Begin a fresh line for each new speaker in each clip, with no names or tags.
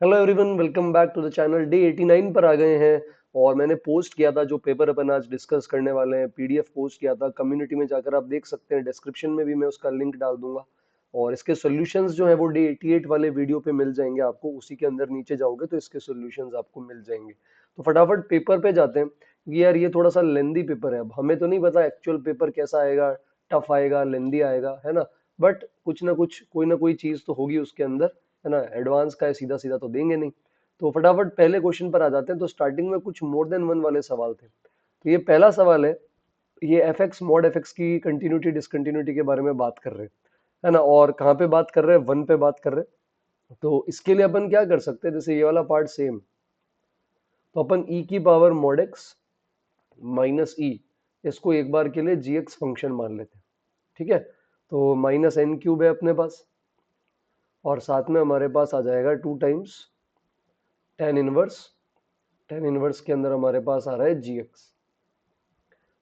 Hello everyone, welcome back to the channel. Day 89 पर आ गए हैं और मैंने पोस्ट किया था जो पेपर अपन आज डिस्कस करने वाले हैं, पीडीएफ पोस्ट किया था कम्युनिटी में, जाकर आप देख सकते हैं। डिस्क्रिप्शन में भी मैं उसका लिंक डाल दूंगा और इसके सॉल्यूशंस जो है वो डे 88 वाले वीडियो पे मिल जाएंगे आपको। उसी के अंदर नीचे जाओगे तो इसके सॉल्यूशंस आपको मिल जाएंगे। तो फटाफट पेपर पे जाते हैं क्योंकि यार ये थोड़ा सा लेंदी पेपर है। अब हमें तो नहीं पता एक्चुअल पेपर कैसा आएगा, टफ आएगा, लेंदी आएगा, है ना। बट कुछ ना कुछ, कोई ना कोई चीज तो होगी उसके अंदर, है ना। एडवांस का है, सीधा सीधा तो देंगे नहीं। तो फटाफट पहले क्वेश्चन पर आ जाते हैं। तो स्टार्टिंग में कुछ मोर देन वन वाले सवाल थे। तो ये पहला सवाल है, ये F x mod F x की कंटिन्यूटी डिसकंटिन्यूटी के बारे में बात कर रहे हैं, है ना। और कहाँ पे बात कर रहे हैं, वन पे बात कर रहे हैं। तो इसके लिए अपन क्या कर सकते हैं, जैसे ये वाला पार्ट सेम, तो अपन ई की पावर मॉड एक्स माइनस ई, इसको एक बार के लिए जी एक्स फंक्शन मान लेते हैं। ठीक है, तो माइनस एन क्यूब है अपने पास और साथ में हमारे पास आ जाएगा 2 times tan inverse. Tan inverse के अंदर हमारे पास आ रहा है जी एक्स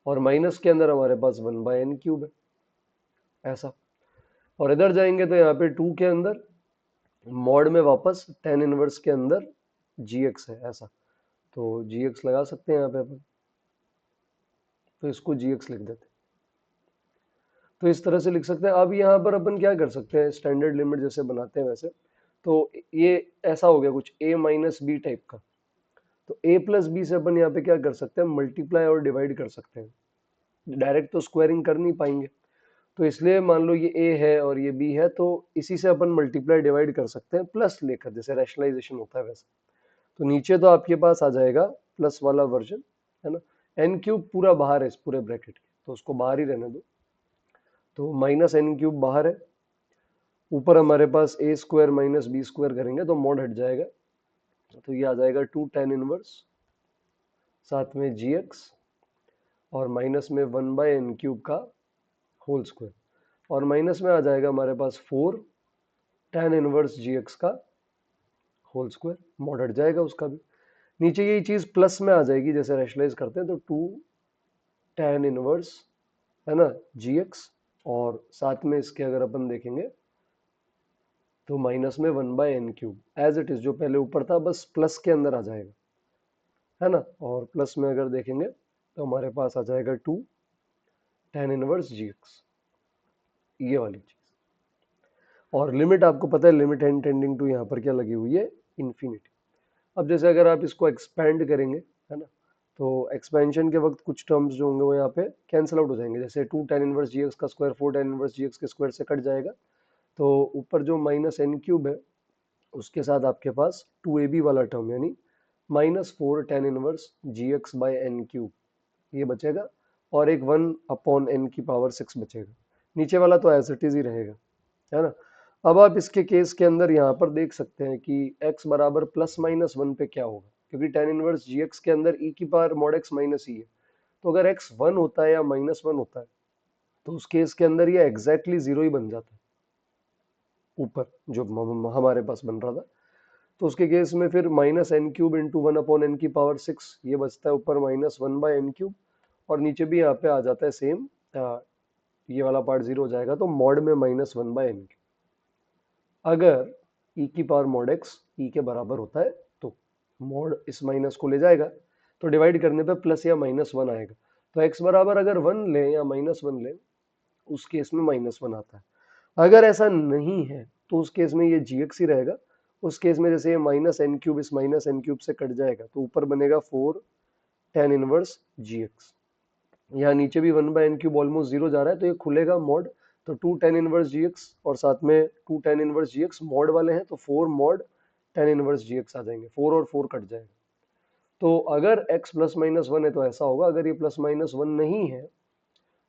और माइनस के अंदर हमारे पास 1/n³ है, ऐसा। और इधर जाएंगे तो यहाँ पे 2 के अंदर मॉड में वापस टेन इनवर्स के अंदर जी एक्स है, ऐसा। तो जी एक्स लगा सकते हैं यहाँ पे अपन, तो इसको जी एक्स लिख देते हैं। तो इस तरह से लिख सकते हैं। अब यहाँ पर अपन क्या कर सकते हैं, स्टैंडर्ड लिमिट जैसे बनाते हैं वैसे। तो ये ऐसा हो गया कुछ a माइनस बी टाइप का। तो a प्लस बी से अपन यहाँ पे क्या कर सकते हैं, मल्टीप्लाई और डिवाइड कर सकते हैं। डायरेक्ट तो स्क्वायरिंग कर नहीं पाएंगे, तो इसलिए मान लो ये a है और ये b है, तो इसी से अपन मल्टीप्लाई डिवाइड कर सकते हैं प्लस लेकर, जैसे रैशनलाइजेशन होता है वैसे। तो नीचे तो आपके पास आ जाएगा प्लस वाला वर्जन, है ना। एन क्यूब पूरा बाहर है इस पूरे ब्रैकेट के, तो उसको बाहर ही रहने दो। तो माइनस एन क्यूब बाहर है, ऊपर हमारे पास ए स्क्वायर माइनस बी स्क्वायर करेंगे तो मॉड हट जाएगा। तो ये आ जाएगा 2 tan इनवर्स, साथ में जी एक्स और माइनस में 1/n³ का होल स्क्वायर। और माइनस में आ जाएगा हमारे पास 4 tan इनवर्स जी एक्स का होल स्क्वायर, मॉड हट जाएगा उसका भी। नीचे यही चीज प्लस में आ जाएगी, जैसे रेशनलाइज करते हैं तो 2 tan इनवर्स, है ना, जी एक्स। और साथ में इसके अगर अपन देखेंगे तो माइनस में 1/n³ एज इट इज, जो पहले ऊपर था बस प्लस के अंदर आ जाएगा, है ना। और प्लस में अगर देखेंगे तो हमारे पास आ जाएगा 2 tan इनवर्स जी एक्स, ये वाली चीज। और लिमिट आपको पता है, लिमिट एन टेंडिंग टू यहाँ पर क्या लगी हुई है, इन्फिनिटी। अब जैसे अगर आप इसको एक्सपेंड करेंगे, है ना, तो एक्सपेंशन के वक्त कुछ टर्म्स जो होंगे वो यहाँ पे कैंसिल आउट हो जाएंगे। जैसे 2 tan इनवर्स जी एक्स का स्क्वायर 4 tan इनवर्स जी एक्स के स्क्वायर से कट जाएगा। तो ऊपर जो माइनस एन क्यूब है उसके साथ आपके पास 2ab वाला टर्म, यानी -4 tan इनवर्स जी एक्स/n³ ये बचेगा। और एक 1/n⁶ बचेगा। नीचे वाला तो एज इट इज ही रहेगा, है ना। अब आप इसके केस के अंदर यहाँ पर देख सकते हैं कि x बराबर +-1 पे क्या होगा, क्योंकि tan इनवर्स जी एक्स के अंदर e की पावर मॉड x माइनस ई है। तो अगर x 1 होता है या -1 होता है तो उस केस के अंदर ये एग्जैक्टली जीरो ही बन जाता है, ऊपर जो हमारे पास बन रहा था। तो उसके केस में फिर -n³ इंटू 1/n⁶ ये बचता है ऊपर -1/n³। और नीचे भी यहाँ पे आ जाता है सेम, ये वाला पार्ट जीरो हो जाएगा तो मॉड में -1/n। अगर e की पावर मॉड x e के बराबर होता है तो मॉड इस माइनस को ले जाएगा, तो डिवाइड करने पे प्लस या -1 आएगा। तो x बराबर अगर 1 ले या -1 ले, उस केस में -1 आता है। अगर ऐसा नहीं है तो उस केस में ये जी एक्स ही रहेगा। उस केस में जैसे ये -n³ इस -n³ से कट जाएगा तो ऊपर बनेगा 4 tan इनवर्स जी एक्स। यहाँ नीचे भी 1/n³ ऑलमोस्ट जीरो जा रहा है तो ये खुलेगा मॉड। तो 2 tan इनवर्स जी एक्स और साथ में 2 tan इनवर्स जी एक्स मॉड वाले हैं तो 4 mod tan इनवर्स जी एक्स आ जाएंगे, 4 और 4 कट जाएगा। तो अगर x +-1 है तो ऐसा होगा, अगर ये +-1 नहीं है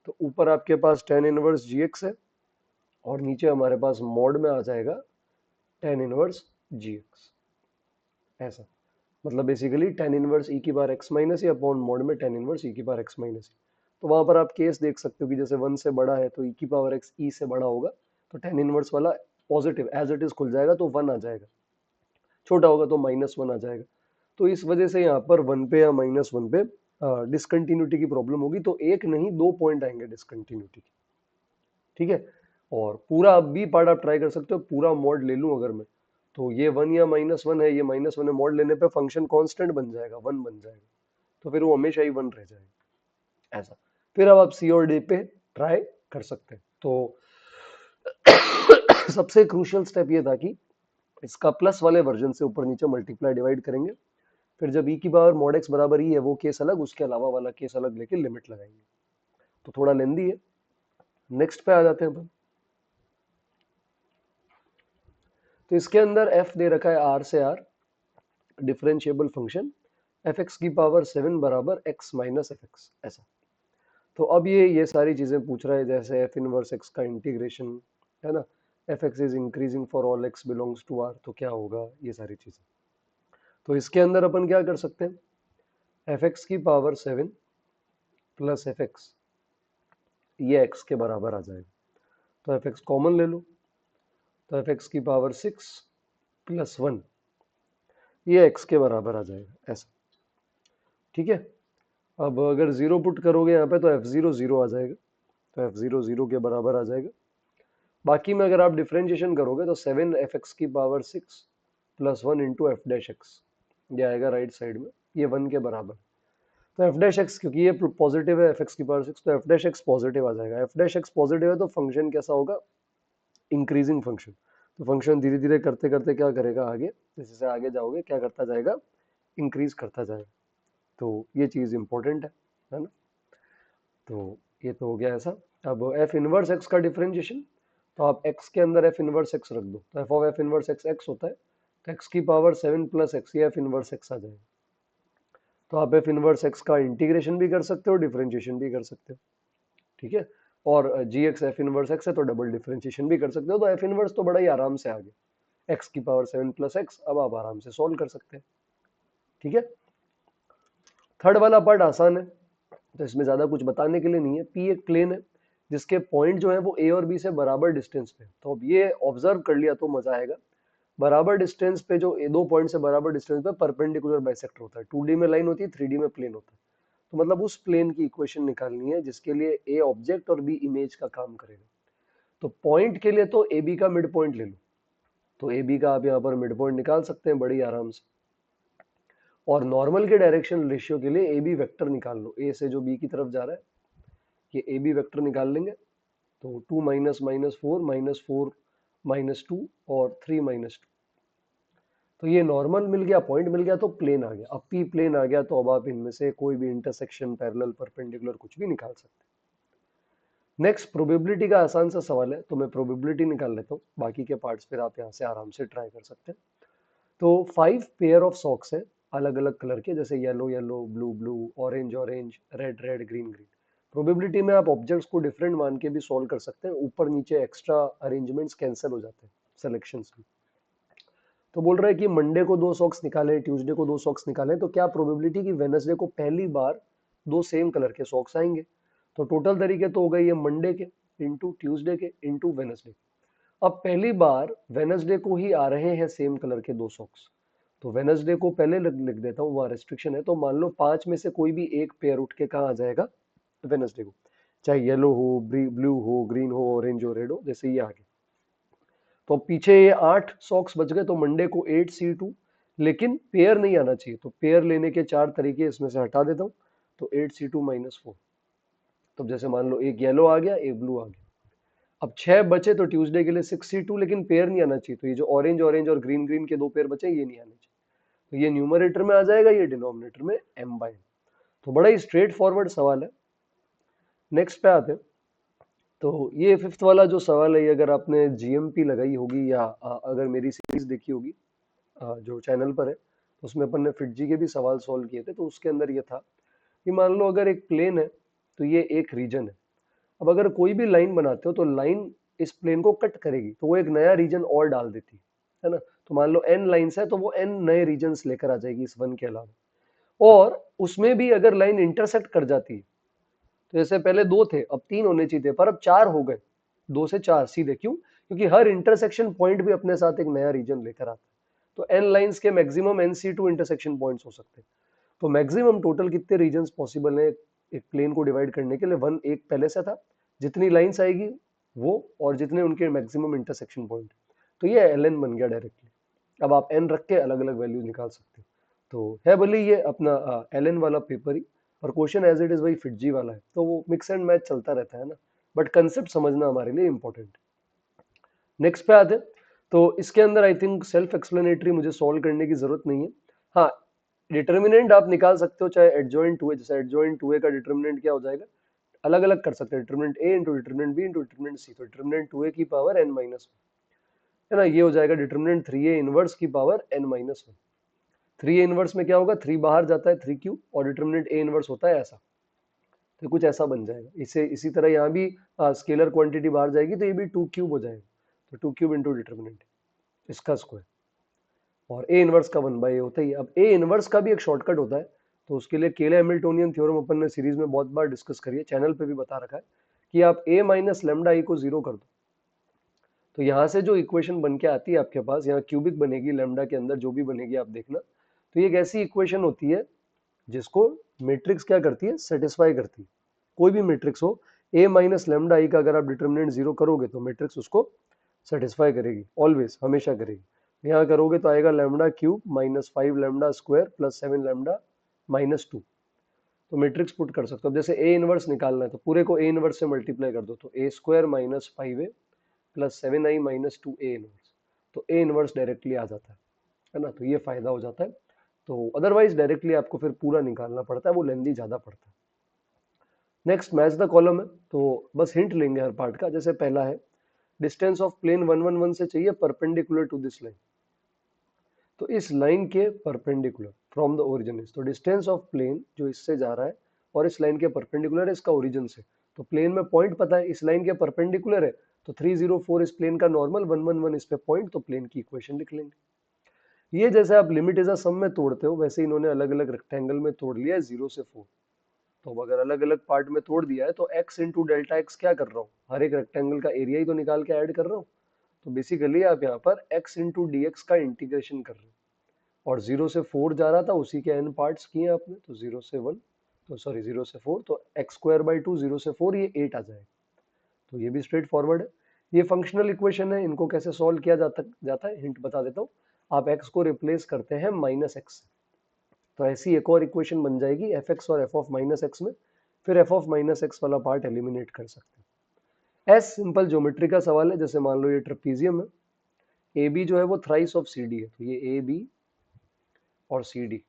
तो ऊपर आपके पास tan इनवर्स जी एक्स है और नीचे हमारे पास मॉड में आ जाएगा tan इनवर्स जी एक्स, ऐसा। मतलब बेसिकली tan इनवर्स ई की बार x minus e upon mod में tan इनवर्स ई की बार एक्स माइनस ई। तो वहां पर आप केस देख सकते हो कि जैसे 1 से बड़ा है तो ई की पावर एक्स ई से बड़ा होगा, तो tan इनवर्स वाला पॉजिटिव एज इट इज खुल जाएगा तो 1 आ जाएगा, छोटा होगा तो -1 आ जाएगा। तो इस वजह से यहाँ पर 1 पे या -1 पे डिसकंटिन्यूटी की प्रॉब्लम होगी। तो एक नहीं, 2 पॉइंट आएंगे डिसकंटिन्यूटी के, ठीक है। और पूरा अब भी पार्ट आप ट्राई कर सकते हो, पूरा मॉड ले लूं अगर मैं, तो ये 1 या -1 है, ये -1 है, मॉड लेने पे फंक्शन कांस्टेंट बन जाएगा, 1 बन जाएगा, तो फिर वो हमेशा ही 1 रह जाएगा ऐसा। फिर अब आप सी और डी पे ट्राई कर सकते हैं। तो सबसे क्रूशियल स्टेप ये था कि इसका प्लस वाले वर्जन से ऊपर नीचे मल्टीप्लाई डिवाइड करेंगे, फिर जब e की पावर मॉड x बराबर ही है वो केस अलग, उसके अलावा वाला केस अलग लेके लिमिट लगाएंगे। तो थोड़ा लेंदी है। नेक्स्ट पे आ जाते हैं अपन। तो इसके अंदर f दे रखा है r से r, differentiable function F x की पावर 7 बराबर x माइनस एफ एक्स ऐसा। तो अब ये सारी चीजें पूछ रहा है, जैसे एफ इनवर्स एक्स का इंटीग्रेशन है ना, f x is increasing for all x belongs to R, तो क्या होगा, ये सारी चीजें। तो इसके अंदर अपन क्या कर सकते हैं, एफ एक्स की पावर 7 प्लस एफ एक्स, ये एक्स के बराबर आ जाएगा, तो एफ एक्स कॉमन ले लो, तो एफ एक्स की पावर 6 प्लस 1, ये एक्स के बराबर आ जाएगा ऐसा। ठीक है। अब अगर जीरो पुट करोगे यहाँ पे तो एफ जीरो जीरो आ जाएगा, तो एफ जीरो जीरो के बराबर आ जाएगा। बाकी में अगर आप डिफरेंशिएशन करोगे तो 7 एफ एक्स की power 6 plus 1 into F dash x, ये आएगा राइट साइड में, ये 1 के बराबर। तो एफ डैश एक्स, क्योंकि ये पॉजिटिव है एफ एक्स की पावर 6, तो एफ डैश एक्स पॉजिटिव आ जाएगा। एफ डैश एक्स पॉजिटिव है तो फंक्शन कैसा होगा, इंक्रीजिंग फंक्शन। तो फंक्शन धीरे धीरे करते करते क्या करेगा, आगे जैसे जैसे आगे जाओगे क्या करता जाएगा, इंक्रीज करता जाएगा। तो ये चीज इंपॉर्टेंट है ना। तो ये तो हो गया ऐसा। अब एफ इनवर्स एक्स का डिफरेंशिएशन, तो आप x के अंदर एफ इनवर्स एक्स रख दो, तो f of F inverse x x होता है, तो x की पावर 7 प्लस एक्स, ये एफ इनवर्स एक्स आ जाएगा। तो आप एफ इनवर्स एक्स का इंटीग्रेशन भी कर सकते हो, डिफरेंशिएशन भी कर सकते हो। ठीक है। और जी एक्स एफ इनवर्स एक्स है तो डबल डिफरेंशिएशन भी कर सकते हो। तो एफ इनवर्स तो बड़ा ही आराम से आ गया, x की पावर 7 प्लस एक्स, अब आप आराम से सॉल्व कर सकते हैं। ठीक है। थर्ड वाला पार्ट आसान है, तो इसमें ज्यादा कुछ बताने के लिए नहीं है। पी एक प्लेन है जिसके पॉइंट जो है वो ए और बी से बराबर डिस्टेंस पे, तो अब ये ऑब्जर्व कर लिया तो मजा आएगा। बराबर डिस्टेंस पे जो ए दो पॉइंट से बराबर डिस्टेंस पे परपेंडिकुलर बाइसेक्टर होता है, 2D में लाइन होती है, 3D में प्लेन होता है। तो मतलब उस प्लेन की इक्वेशन निकालनी है जिसके लिए ए ऑब्जेक्ट और बी इमेज का काम करेगा। तो पॉइंट के लिए तो ए बी का मिड पॉइंट ले लो, तो ए बी का आप यहाँ पर मिड पॉइंट निकाल सकते हैं बड़ी आराम से। और नॉर्मल के डायरेक्शन रेशियो के लिए ए बी वेक्टर निकाल लो, ए से जो बी की तरफ जा रहा है, ये ए बी वेक्टर निकाल लेंगे। तो 2 माइनस माइनस 4 माइनस 4 माइनस 2 और 3 माइनस 2, तो ये नॉर्मल मिल गया, पॉइंट मिल गया, तो प्लेन आ गया। अब पी प्लेन आ गया तो अब आप इनमें से कोई भी इंटरसेक्शन, पैरेलल, परपेंडिकुलर कुछ भी निकाल सकते हैं। नेक्स्ट प्रोबेबिलिटी का आसान सा सवाल है, तो मैं प्रोबेबिलिटी निकाल लेता हूँ, बाकी के पार्ट्स फिर आप यहाँ से आराम से ट्राई कर सकते हैं। तो 5 पेयर ऑफ सॉक्स है अलग अलग कलर के, जैसे yellow yellow, blue blue, orange orange, red red, green green. Probability में आप ऑब्जेक्ट्स को डिफरेंट मान के भी सॉल्व कर सकते हैं, ऊपर नीचे एक्स्ट्रा अरेंजमेंट्स कैंसिल हो जाते हैं सिलेक्शंस में। तो बोल रहा है कि मंडे को 2 सॉक्स निकाले, ट्यूसडे को 2 सॉक्स निकाले, तो क्या प्रोबेबिलिटी कि वेनसडे को पहली बार 2 सेम कलर के सॉक्स आएंगे। तो टोटल तरीके तो हो गए ये मंडे के इंटू ट्यूसडे के इंटू वेनसडे। अब पहली बार वेनसडे को ही आ रहे हैं सेम कलर के 2 सॉक्स, तो वेनसडे को पहले लिख देता हूँ, वहां रेस्ट्रिक्शन है। तो मान लो 5 में से कोई भी एक पेयर उठ के कहाँ आ जाएगा, वेनसडे को, चाहे येलो हो, ब्लू हो, ग्रीन हो, ऑरेंज हो, रेड हो, जैसे ये आ गया। तो पीछे ये 8 सॉक्स बच गए, तो मंडे को 8C2, लेकिन पेयर नहीं आना चाहिए, तो पेयर लेने के 4 तरीके इसमें से हटा देता हूँ। तो 8C2 माइनस 4, तो जैसे मान लो एक येलो आ गया, एक ब्लू आ गया। अब 6 बचे तो ट्यूसडे के लिए 6C2, लेकिन पेयर नहीं आना चाहिए, तो ये जो ऑरेंज ऑरेंज और ग्रीन ग्रीन के 2 पेयर बचे ये नहीं आने चाहिए, तो ये न्यूमरेटर में आ जाएगा, ये डिनोमिनेटर में m/n। तो बड़ा ही स्ट्रेट फॉरवर्ड सवाल है। नेक्स्ट पे आते हैं। तो ये फिफ्थ वाला जो सवाल है, ये अगर आपने जीएमपी लगाई होगी या अगर मेरी सीरीज देखी होगी जो चैनल पर है, तो उसमें अपन ने फिटजी के भी सवाल सॉल्व किए थे। तो उसके अंदर ये था कि मान लो अगर एक प्लेन है तो ये एक रीजन है। अब अगर कोई भी लाइन बनाते हो तो लाइन इस प्लेन को कट करेगी, तो वो एक नया रीजन और डाल देती है ना। तो मान लो n लाइन्स है तो वो n नए रीजन्स लेकर आ जाएगी इस वन के अलावा। और उसमें भी अगर लाइन इंटरसेक्ट कर जाती है, तो जैसे पहले 2 थे अब 3 होने चाहिए थे, पर अब 4 हो गए, 2 से 4 सीधे। क्यों? क्योंकि हर इंटरसेक्शन पॉइंट भी अपने साथ एक नया रीजन लेकर आता है। तो n लाइंस के मैक्सिमम nc2 इंटरसेक्शन पॉइंट्स हो सकते हैं। तो मैक्सिमम टोटल कितने रीजन्स पॉसिबल हैं एक प्लेन को डिवाइड करने के लिए, वन एक पहले से था, जितनी लाइंस आएगी वो, और जितने उनके मैक्सिमम इंटरसेक्शन पॉइंट, तो ये ln बन गया डायरेक्टली। अब आप n रख के अलग अलग वैल्यू निकाल सकते हो। तो है भले ये अपना ln वाला पेपर ही, और क्वेश्चन एज इट इज वही फिटजी वाला है, तो वो मिक्स एंड मैच चलता रहता है ना, बट कंसेप्ट समझना हमारे लिए इंपॉर्टेंट है। नेक्स्ट पे आते हैं। तो इसके अंदर आई थिंक सेल्फ एक्सप्लेनेटरी मुझे सॉल्व करने की जरूरत नहीं है। हाँ, डिटर्मिनेंट आप निकाल सकते हो, चाहे एडजॉइंट टू ए, जैसे एडजॉइंट टू ए का डिटर्मिनेंट क्या हो जाएगा, अलग अलग कर सकते हैं, determinant A into determinant B into determinant C, तो डिटर्मिनेंट टू ए की पावर n माइनस है ना, ये हो जाएगा डिटर्मिनेंट थ्री ए इनवर्स की power n minus one. Three A inverse में क्या होगा, थ्री बाहर जाता है, थ्री क्यू, और डिटर्मिनेंट ए इनवर्स होता है ऐसा, तो कुछ ऐसा बन जाएगा। इसे इसी तरह यहाँ भी स्केलर क्वांटिटी बाहर जाएगी, तो ये भी टू क्यूब हो जाएगा, तो टू क्यूब इंटू डिटर्मिनेंट इसका स्क्वायर, और ए इनवर्स का वन बाई ए होता ही है। अब ए इनवर्स का भी एक शॉर्टकट होता है, तो उसके लिए केले हैमिल्टोनियन थ्योरम अपन ने सीरीज में बहुत बार डिस्कस करी है, चैनल पे भी बता रखा है कि आप ए माइनस लेमडा आई को जीरो कर दो, तो यहाँ से जो इक्वेशन बन के आती है आपके पास, यहाँ क्यूबिक बनेगी लेमडा के अंदर जो भी बनेगी आप देखना, तो ये एक ऐसी इक्वेशन होती है जिसको मैट्रिक्स क्या करती है, सेटिस्फाई करती है। कोई भी मैट्रिक्स हो, ए माइनस लेमडा आई का अगर आप डिटर्मिनेंट जीरो करोगे तो मैट्रिक्स उसको सेटिस्फाई करेगी, ऑलवेज, हमेशा करेगी। यहाँ करोगे तो आएगा lambda cube minus five lambda square plus seven lambda minus two, तो मैट्रिक्स पुट कर सकते हो। अब जैसे ए इनवर्स निकालना है तो पूरे को ए इनवर्स से मल्टीप्लाई कर दो, तो A square minus five A plus seven I minus two A inverse, तो ए इनवर्स डायरेक्टली आ जाता है ना, तो ये फायदा हो जाता है। तो अदरवाइज डायरेक्टली आपको फिर पूरा निकालना पड़ता है, वो लेंदी ज्यादा पड़ता है। नेक्स्ट मैच द कॉलम है, तो बस हिंट लेंगे हर पार्ट का। जैसे पहला है डिस्टेंस ऑफ प्लेन 111 से चाहिए परपेंडिकुलर टू दिस लाइन, तो इस लाइन के perpendicular from the origin is, तो डिस्टेंस ऑफ प्लेन जो इससे जा रहा है और इस लाइन के परपेंडिकुलर है इसका ओरिजिन से, तो प्लेन में पॉइंट पता है, इस लाइन के परपेंडिकुलर है, तो 304 इस प्लेन का नॉर्मल, 111 इस पे पॉइंट, तो प्लेन की इक्वेशन लिख लेंगे। ये जैसे आप लिमिट इज अ सम में तोड़ते हो, वैसे इन्होंने अलग अलग रेक्टेंगल में तोड़ लिया है 0 से 4। तो अब अगर अलग अलग पार्ट में तोड़ दिया है तो x इंटू डेल्टा एक्स क्या कर रहा हूँ, हर एक रेक्टेंगल का एरिया ही तो निकाल के ऐड कर रहा हूँ। तो बेसिकली आप यहाँ पर x इंटू डी एक्स का इंटीग्रेशन कर रहे हो, और 0 से 4 जा रहा था उसी के n पार्ट्स किए आपने, तो 0 से 1, तो सॉरी 0 से 4, तो एक्स स्क्वायर बाई टू, 0 से 4 ये 8 आ जाएगा, तो ये भी स्ट्रेट फॉरवर्ड है। ये फंक्शनल इक्वेशन है, इनको कैसे सॉल्व किया जाता है हिंट बता देता हूँ। आप x को रिप्लेस करते हैं माइनस एक्स से, तो ऐसी एक और इक्वेशन बन जाएगी एफ एक्स और एफ ऑफ माइनस एक्स में, फिर एफ ऑफ माइनस एक्स वाला पार्ट एलिमिनेट कर सकते हैं। एस सिंपल ज्योमेट्री का सवाल है, जैसे मान लो ये ट्रेपीजियम है, ए बी जो है वो थ्राइस ऑफ सी डी है, तो ये ए बी और सी डी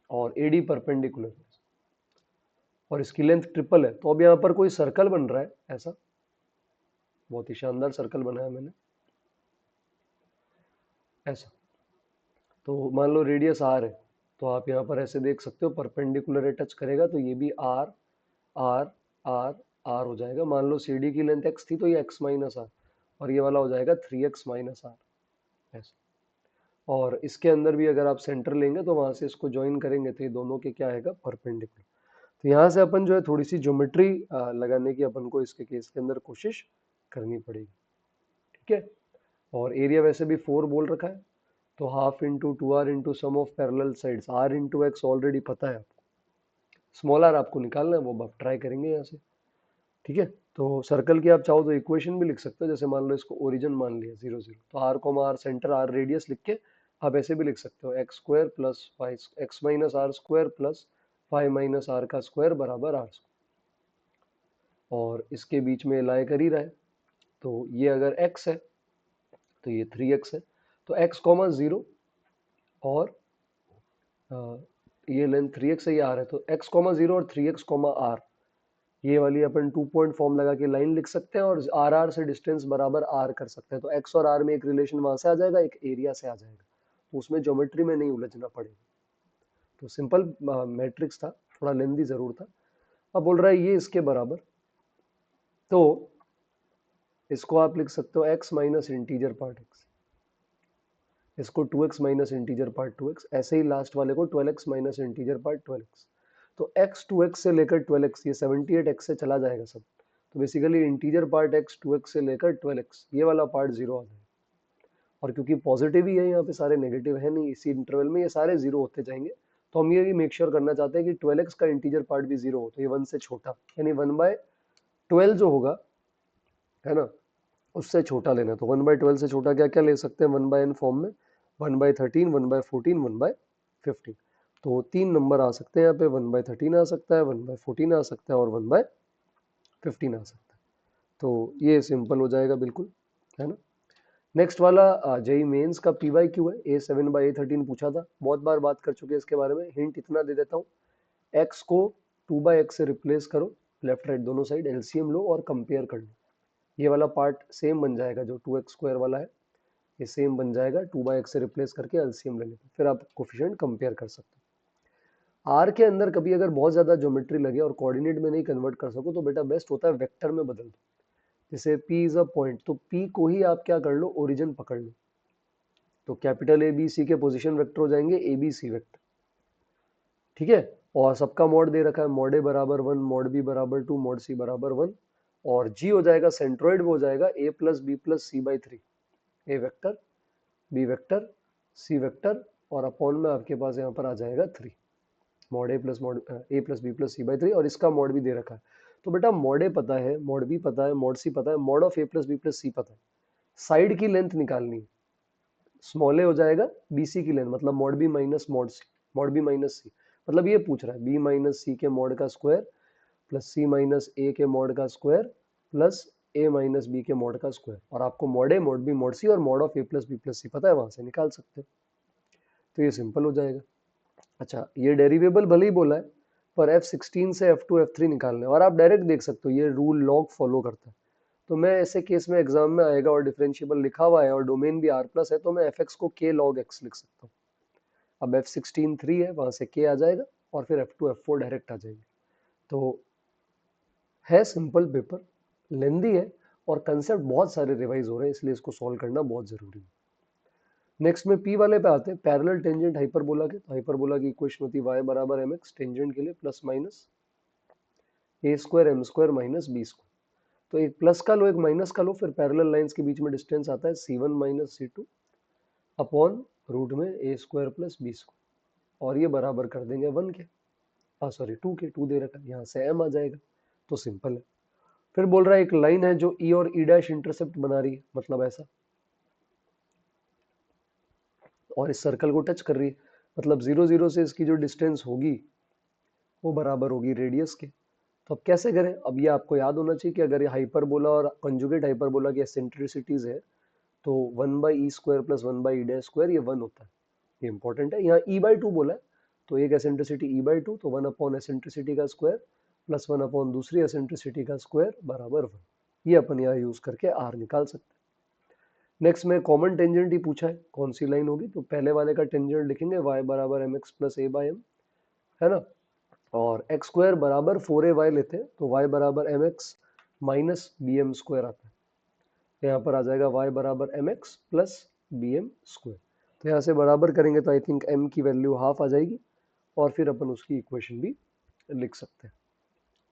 और ए डी परपेंडिकुलर है, और इसकी लेंथ ट्रिपल है। तो अब यहाँ पर कोई सर्कल बन रहा है ऐसा, बहुत ही शानदार सर्कल बनाया मैंने ऐसा, तो मान लो रेडियस आर है, तो आप यहाँ पर ऐसे देख सकते हो परपेंडिकुलर टच करेगा, तो ये भी आर आर आर आर हो जाएगा। मान लो सी डी की लेंथ एक्स थी, तो ये एक्स माइनस आर, और ये वाला हो जाएगा 3x माइनस आर ऐसा। और इसके अंदर भी अगर आप सेंटर लेंगे तो वहां से इसको ज्वाइन करेंगे तो ये दोनों के क्या आएगा, परपेंडिकुलर। तो यहाँ से अपन जो है थोड़ी सी ज्योमेट्री लगाने की अपन को इसके केस के अंदर कोशिश करनी पड़ेगी, ठीक है। और एरिया वैसे भी 4 बोल रखा है, तो half into two R into sum of parallel sides, R into x already पता है आपको, स्मॉल आर आपको निकालना है, वो आप ट्राई करेंगे यहाँ से, ठीक है। तो सर्कल की आप चाहो तो इक्वेशन भी लिख सकते हो, जैसे मान लो इसको ओरिजिन मान लिया 0 0, तो R comma R centre R radius लिख के आप ऐसे भी लिख सकते हो, x square plus y x minus R square plus five minus R का स्क्वायर बराबर आर स्क्वायर, और इसके बीच में लाई कर ही रहा है, तो ये अगर x है तो ये 3x है, तो x कॉमा 0 और ये लेंथ 3x है, ये r है, तो x कॉमा 0 और 3x कॉमा r, ये वाली अपन 2 पॉइंट फॉर्म लगा के लाइन लिख सकते हैं, और आर आर से डिस्टेंस बराबर आर कर सकते हैं, तो x और r में एक रिलेशन वहां से आ जाएगा, एक एरिया से आ जाएगा, तो उसमें ज्योमेट्री में नहीं उलझना पड़ेगा। तो सिंपल मैट्रिक्स था, थोड़ा लेंदी जरूर था। अब बोल रहा है ये इसके बराबर, तो इसको आप लिख सकते हो x minus integer part x, इसको 2x minus integer part 2x, ऐसे ही लास्ट वाले को 12x minus integer part 12x। तो x 2x से लेकर 12x, ये 78x से चला जाएगा सब, तो basically integer part x 2x से लेकर 12x, ये वाला पार्ट 0 आ जाएगा। और क्योंकि पॉजिटिव ही है यहाँ पे, सारे नेगेटिव है नहीं, इसी इंटरवल में ये सारे 0 होते जाएंगे, तो हम ये भी मेक श्योर करना चाहते हैं कि 12x का इंटीजर पार्ट भी 0 हो, तो ये 1 से छोटा, यानी 1/12 जो होगा, है ना, उससे छोटा लेना। तो 1/12 से छोटा क्या क्या ले सकते हैं 1/n फॉर्म में, 1/13, 1/14, 1/15। तो 3 नंबर आ सकते हैं यहाँ पे, 1/13 आ सकता है, 1/14 आ सकता है और 1/15 आ सकता है। तो ये सिंपल हो जाएगा बिल्कुल, है ना। नेक्स्ट वाला जेई मेंस का PYQ है, A7/A13 पूछा था, बहुत बार बात कर चुके हैं इसके बारे में। हिंट इतना दे देता हूँ, x को 2/x से रिप्लेस करो, लेफ्ट राइट दोनों साइड एलसीएम लो और कंपेयर कर लो। ये वाला पार्ट सेम बन जाएगा, जो 2x² वाला है ये सेम बन जाएगा, 2/x से रिप्लेस करके एलसीएम लेने पे, फिर आप कोफिशिएंट कंपेयर कर सकते हो। आर के अंदर कभी अगर बहुत ज्यादा ज्योमेट्री लगे और कोऑर्डिनेट में नहीं कन्वर्ट कर सको तो बेटा बेस्ट होता है वेक्टर में बदल दो। जैसे P इज अ पॉइंट, तो P को ही आप क्या कर लो, ओरिजिन पकड़ लो, तो कैपिटल ABC के पोजीशन वेक्टर हो जाएंगे ABC वेक्टर, ठीक है। और सबका मॉड दे रखा है, मॉड A बराबर 1, मॉड B बराबर 2, मॉड C बराबर 1, और G हो जाएगा सेंट्रोइड, वो हो जाएगा A plus B plus C/3, A vector, B vector, C vector, और अपॉन में आपके पास यहाँ पर आ जाएगा 3, mod A plus B plus C/3, और इसका मॉड भी दे रखा है। तो बेटा मॉड A पता है, मॉड B पता है, मॉड C पता है, mod of A plus B plus C पता है, साइड की लेंथ निकालनी है। स्मॉल ए हो जाएगा BC की लेंथ, मतलब mod B minus mod C, mod B minus C, मतलब ये पूछ रहा है B माइनस C के मॉड का square plus C minus A के मॉड का square plus A minus B के मॉड का स्क्वायर, और आपको mod A, mod B, mod C और mod of A plus B plus C पता है, वहां से निकाल सकते हो। तो ये सिंपल हो जाएगा। अच्छा, ये डेरिवेबल भले ही बोला है, पर F16 से F2 F3 निकालना है, और आप डायरेक्ट देख सकते हो ये रूल लॉग फॉलो करता है। तो मैं ऐसे केस में एग्जाम में आएगा और डिफरेंशिएबल लिखा हुआ है और डोमेन भी R प्लस है, तो मैं fx को k log x लिख सकता हूँ। अब F16 3 है, वहां से k आ जाएगा और फिर F2 F4 डायरेक्ट आ जाएंगे। तो है सिंपल पेपर, लेंदी है और कंसेप्ट बहुत सारे रिवाइज हो रहे हैं, इसलिए इसको सॉल्व करना बहुत जरूरी है। नेक्स्ट में P वाले पे आते हैं, पैरेलल टेंजेंट हाइपरबोला के। तो हाइपरबोला की इक्वेशन होती है y बराबर mx, टेंजेंट के लिए plus minus a² m² minus b²। तो एक प्लस का लो, एक माइनस का लो, फिर पैरेलल लाइंस के बीच में डिस्टेंस आता है c1 minus c2 upon root में a² प्लस b², और ये बराबर कर देंगे 1 के, सॉरी 2 के, 2 दे रखा है, यहाँ से m आ जाएगा। तो सिंपल है। फिर बोल रहा है एक लाइन है जो E और E डैश इंटरसेप्ट बना रही है, मतलब ऐसा, और इस सर्कल को टच कर रही है, मतलब 0 0 से इसकी जो डिस्टेंस होगी वो बराबर होगी रेडियस के। तो अब कैसे करें, अब ये आपको याद होना चाहिए कि अगर ये हाइपरबोला और कंजुगेट हाइपरबोला की एसेंट्रिसिटीज है तो 1/e² प्लस 1/e² ये 1 होता है, ये इंपॉर्टेंट है। यहाँ e/2 बोला है, तो एक एसेंट्रिसिटी e/2, तो 1 अपॉन एसेंट्रिसिटी का स्क्वायर प्लस 1 अपॉन दूसरी एसेंट्रिसिटी का स्क्वायर बराबर 1। ये अपन यहाँ यूज करके r निकाल सकते हैं। नेक्स्ट में कॉमन टेंजेंट ही पूछा है, कौन सी लाइन होगी, तो पहले वाले का टेंजेंट लिखेंगे y बराबर mx प्लस a/m, है ना, और x² बराबर 4ay लेते हैं, तो y बराबर mx माइनस bm² आता है, तो यहाँ पर आ जाएगा y बराबर mx प्लस bm²। तो यहाँ से बराबर करेंगे तो आई थिंक m की वैल्यू हाफ आ जाएगी, और फिर अपन उसकी इक्वेशन भी लिख सकते हैं,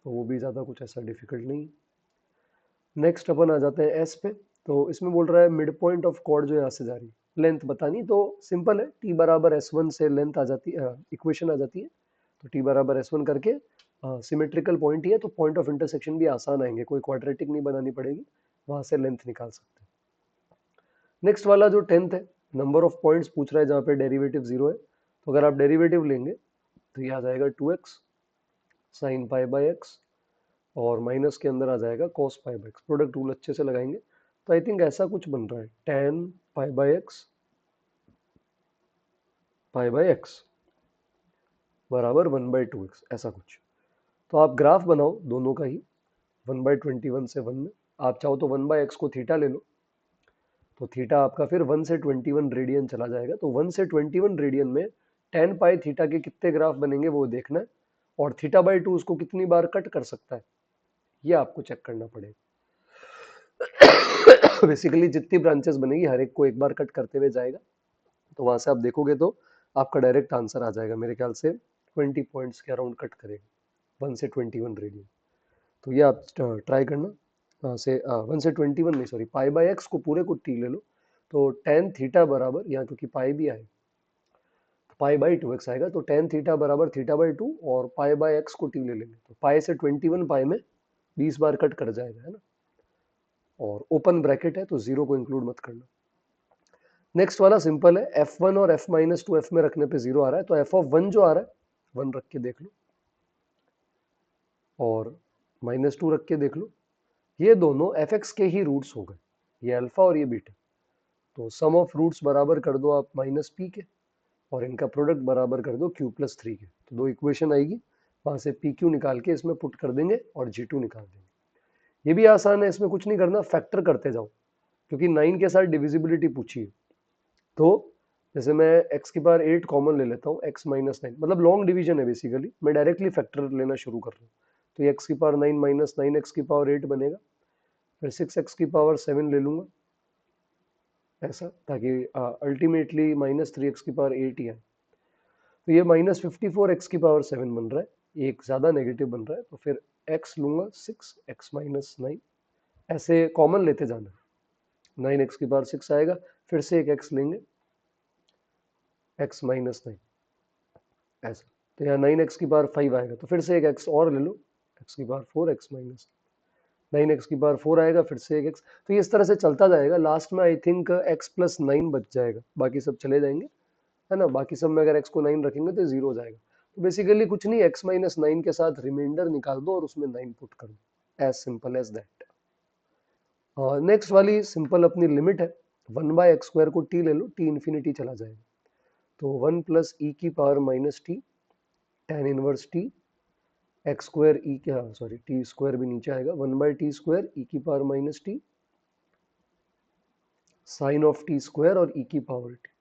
तो वो भी ज़्यादा कुछ ऐसा डिफिकल्ट नहीं है। नेक्स्ट अपन आ जाते हैं s पे। तो इसमें बोल रहा है मिड पॉइंट ऑफ कॉर्ड जो यहाँ से जा रही है, लेंथ बतानी, तो सिंपल है, t बराबर s1 से लेंथ आ जाती है, इक्वेशन आ जाती है, तो t बराबर s1 करके सिमेट्रिकल पॉइंट ही है, तो पॉइंट ऑफ इंटरसेक्शन भी आसान आएंगे, कोई क्वाड्रेटिक नहीं बनानी पड़ेगी, वहां से लेंथ निकाल सकते हैं। नेक्स्ट वाला जो 10th है, नंबर ऑफ पॉइंट्स पूछ रहा है जहाँ पे डेरिवेटिव 0 है, तो अगर आप डेरिवेटिव लेंगे तो ये आ जाएगा 2x sine pi by x, और माइनस के अंदर आ जाएगा cos pi by x. Product rule अच्छे से लगाएंगे तो आई थिंक ऐसा कुछ बन रहा है, tan pi by x pi by x बराबर 1/2x, ऐसा कुछ। तो आप ग्राफ बनाओ दोनों का ही, 1/21 से 1 में, आप चाहो तो 1/x को थीटा ले लो, तो थीटा आपका फिर 1 से 21 रेडियन चला जाएगा, तो 1 से 21 रेडियन में tan पाई थीटा के कितने ग्राफ बनेंगे वो देखना है, और θ/2 उसको कितनी बार कट कर सकता है ये आपको चेक करना पड़ेगा। बेसिकली जितनी ब्रांचेस बनेगी हर एक को एक बार कट करते हुए जाएगा, तो वहां से आप देखोगे तो आपका डायरेक्ट आंसर आ जाएगा, मेरे ख्याल से 20 पॉइंट्स के अराउंड कट करेगा 1 से 21 रेडियन। तो ये आप ट्राई करना, वहाँ से 1 से 21 नहीं, सॉरी, पाई बाई एक्स को पूरे को टी ले लो, तो tan थीटा बराबर, यहाँ क्योंकि पाई भी आए तो पाई बाई 2x आएगा, तो tan थीटा बराबर θ/2, और पाई बाई एक्स को टी ले लेंगे, तो पाई से 21 पाई में 20 बार कट कर जाएगा, है ना, और ओपन ब्रैकेट है तो 0 को इंक्लूड मत करना। नेक्स्ट वाला सिंपल है, f1 और f माइनस टू एफ में रखने पे 0 आ रहा है, तो f ऑफ 1 जो आ रहा है 1 रख के देख लो और माइनस टू रख के देख लो, ये दोनों fx के ही रूट्स हो गए, ये अल्फा और ये बीटा। तो सम ऑफ रूट्स बराबर कर दो आप माइनस पी के और इनका प्रोडक्ट बराबर कर दो क्यू प्लस थ्री के, तो दो इक्वेशन आएगी, वहां से पी क्यू निकाल के इसमें पुट कर देंगे और जी टू निकाल देंगे। ये भी आसान है, इसमें कुछ नहीं करना, फैक्टर करते जाओ, क्योंकि 9 के साथ डिविजिबिलिटी पूछी है। तो जैसे मैं x की पावर 8 कॉमन ले लेता हूँ, x माइनस नाइन, मतलब लॉन्ग डिवीजन है बेसिकली, मैं डायरेक्टली फैक्टर लेना शुरू कर रहा हूँ। तो ये x की पावर 9 माइनस नाइन एक्स की पावर 8 बनेगा, फिर 6x की पावर 7 ले लूंगा ऐसा, ताकि अल्टीमेटली माइनस थ्री एक्स की पावर 8 ही आए। तो ये माइनस 54x की पावर 7 बन रहा है, एक ज़्यादा नेगेटिव बन रहा है, तो फिर x लूंगा 6x माइनस नाइन, ऐसे कॉमन लेते जाना, 9x की पावर 6 आएगा, फिर से एक x लेंगे x माइनस नाइन ऐसा, तो यहाँ 9x की पावर 5 आएगा, तो फिर से एक x और ले लो, x की पावर 4 x माइनस 9x की पावर 4 आएगा, फिर से एक x, तो ये इस तरह से चलता जाएगा, लास्ट में आई थिंक x प्लस 9 बच जाएगा, बाकी सब चले जाएंगे, है ना, बाकी सब में अगर x को 9 रखेंगे तो 0 हो जाएगा। तो बेसिकली कुछ नहीं, x माइनस नाइन के साथ रिमाइंडर निकाल दो और उसमें 9 पुट कर दो, as simple as that. Next वाली सिंपल अपनी लिमिट है, 1/x² को t ले लो, t इन्फिनिटी चला जाएगा, तो 1 प्लस ई की power minus t tan inverse t x square e के, हाँ सॉरी टी स्क्वायर भी नीचे आएगा, 1/t² ई की power minus t sine of t square और ई की पावर टी।